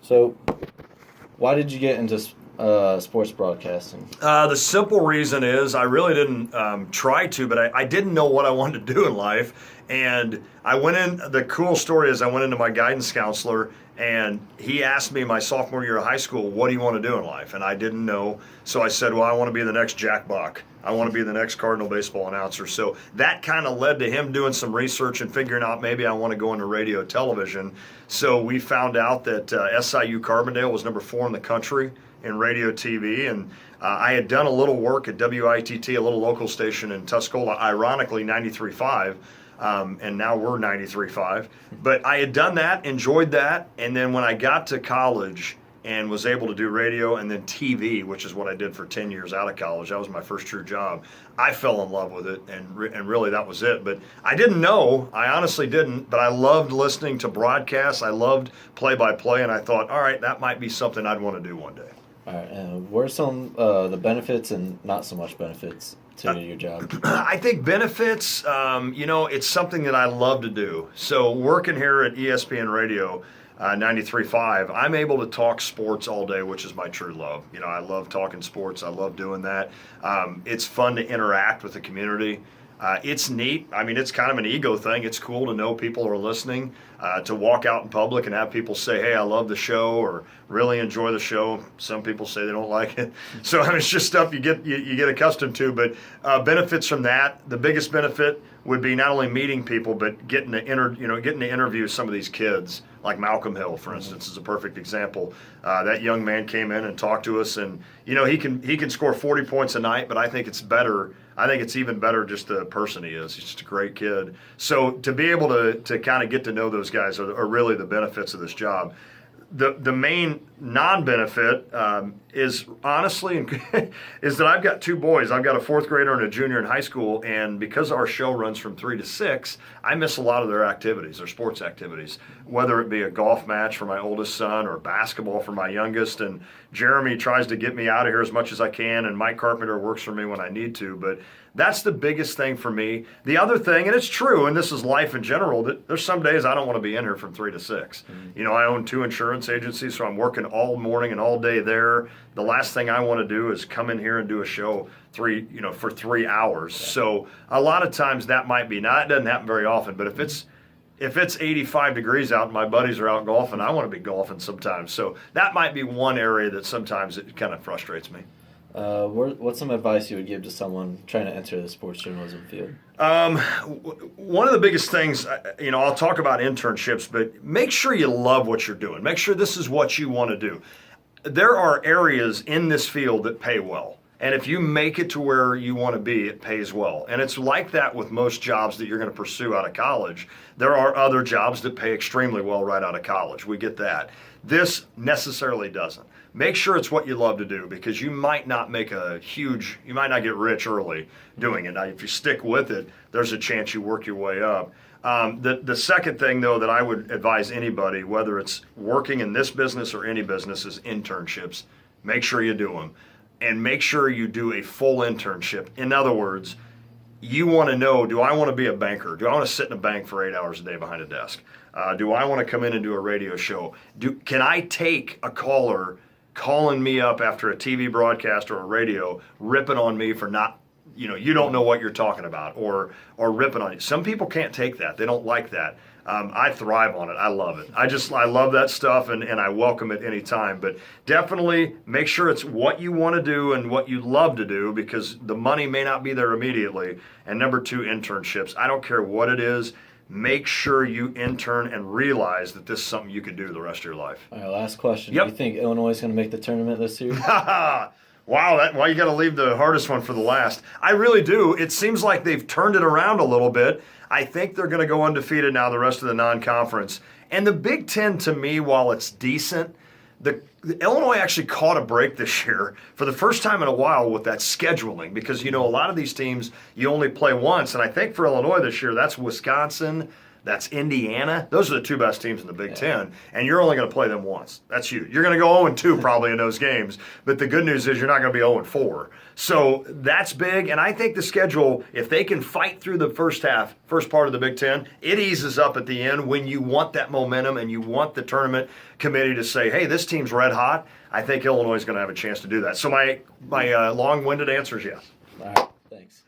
So, why did you get into sports broadcasting? The simple reason is I really didn't try to, but I didn't know what I wanted to do in life. And I went in, the cool story is I went into my guidance counselor and he asked me my sophomore year of high school, what do you want to do in life? And I didn't know. So I said, well, I want to be the next Jack Buck. I want to be the next Cardinal baseball announcer. So that kind of led to him doing some research and figuring out maybe I want to go into radio television. So we found out that SIU Carbondale was number 4 in the country in radio TV, and I had done a little work at WITT, a little local station in Tuscola, ironically 93.5, and now we're 93.5. But I had done that, enjoyed that, and then when I got to college and was able to do radio and then TV, which is what I did for 10 years out of college, that was my first true job, I fell in love with it, and really that was it. But I didn't know, I honestly didn't, but I loved listening to broadcasts, I loved play-by-play, and I thought, all right, that might be something I'd want to do one day. All right, what are some the benefits and not so much benefits to your job? I think benefits, it's something that I love to do. So working here at ESPN Radio, 93.5, I'm able to talk sports all day, which is my true love. I love talking sports. I love doing that. It's fun to interact with the community. It's neat. I mean, it's kind of an ego thing. It's cool to know people are listening, to walk out in public and have people say, hey, I love the show, or really enjoy the show. Some people say they don't like it. So I mean, it's just stuff you get accustomed to. But benefits from that, the biggest benefit would be not only meeting people, but getting to interview some of these kids, like Malcolm Hill, for instance, is a perfect example. That young man came in and talked to us, and he can score 40 points a night, but I think it's better. I think it's even better just the person he is. He's just a great kid. So to be able to kind of get to know those guys are really the benefits of this job. The main non-benefit is honestly is that I've got 2 boys. I've got a 4th grader and a junior in high school, and because our show runs from 3 to 6, I miss a lot of their activities, their sports activities, whether it be a golf match for my oldest son or basketball for my youngest. And Jeremy tries to get me out of here as much as I can, and Mike Carpenter works for me when I need to. But that's the biggest thing for me. The other thing, and it's true, and this is life in general, that there's some days I don't want to be in here from 3 to 6. Mm-hmm. I own 2 insurance agencies, so I'm working all morning and all day there. The last thing I want to do is come in here and do a show for 3 hours. Yeah. So a lot of times that might be, now it doesn't happen very often, but if it's 85 degrees out and my buddies are out golfing, I want to be golfing sometimes. So that might be one area that sometimes it kind of frustrates me. What's some advice you would give to someone trying to enter the sports journalism field? One of the biggest things, I'll talk about internships, but make sure you love what you're doing. Make sure this is what you want to do. There are areas in this field that pay well. And if you make it to where you want to be, it pays well. And it's like that with most jobs that you're going to pursue out of college. There are other jobs that pay extremely well right out of college. We get that. This necessarily doesn't. Make sure it's what you love to do, because you might not you might not get rich early doing it. Now, if you stick with it, there's a chance you work your way up. The second thing, though, that I would advise anybody, whether it's working in this business or any business, is internships. Make sure you do them. And make sure you do a full internship. In other words, you want to know, do I want to be a banker? Do I want to sit in a bank for 8 hours a day behind a desk? Do I want to come in and do a radio show? Can I take a caller calling me up after a TV broadcast or a radio, ripping on me for not, you don't know what you're talking about, or ripping on you? Some people can't take that. They don't like that. I thrive on it. I love it. I love that stuff, and I welcome it anytime. But definitely make sure it's what you want to do and what you love to do, because the money may not be there immediately. And number 2, internships. I don't care what it is. Make sure you intern and realize that this is something you could do the rest of your life. All right, last question. Yep. Do you think Illinois is going to make the tournament this year? Wow, why you got to leave the hardest one for the last? I really do. It seems like they've turned it around a little bit. I think they're going to go undefeated now the rest of the non-conference. And the Big Ten, to me, while it's decent, the Illinois actually caught a break this year for the first time in a while with that scheduling, because, a lot of these teams you only play once. And I think for Illinois this year, that's Wisconsin, That's Indiana. Those are the two best teams in the Big Ten, and you're only going to play them once. That's huge. You're going to go 0-2 probably in those games, but the good news is you're not going to be 0-4. So that's big, and I think the schedule, if they can fight through the first part of the Big Ten, it eases up at the end when you want that momentum and you want the tournament committee to say, hey, this team's red hot. I think Illinois is going to have a chance to do that. So my long-winded answer is yes. All right, thanks.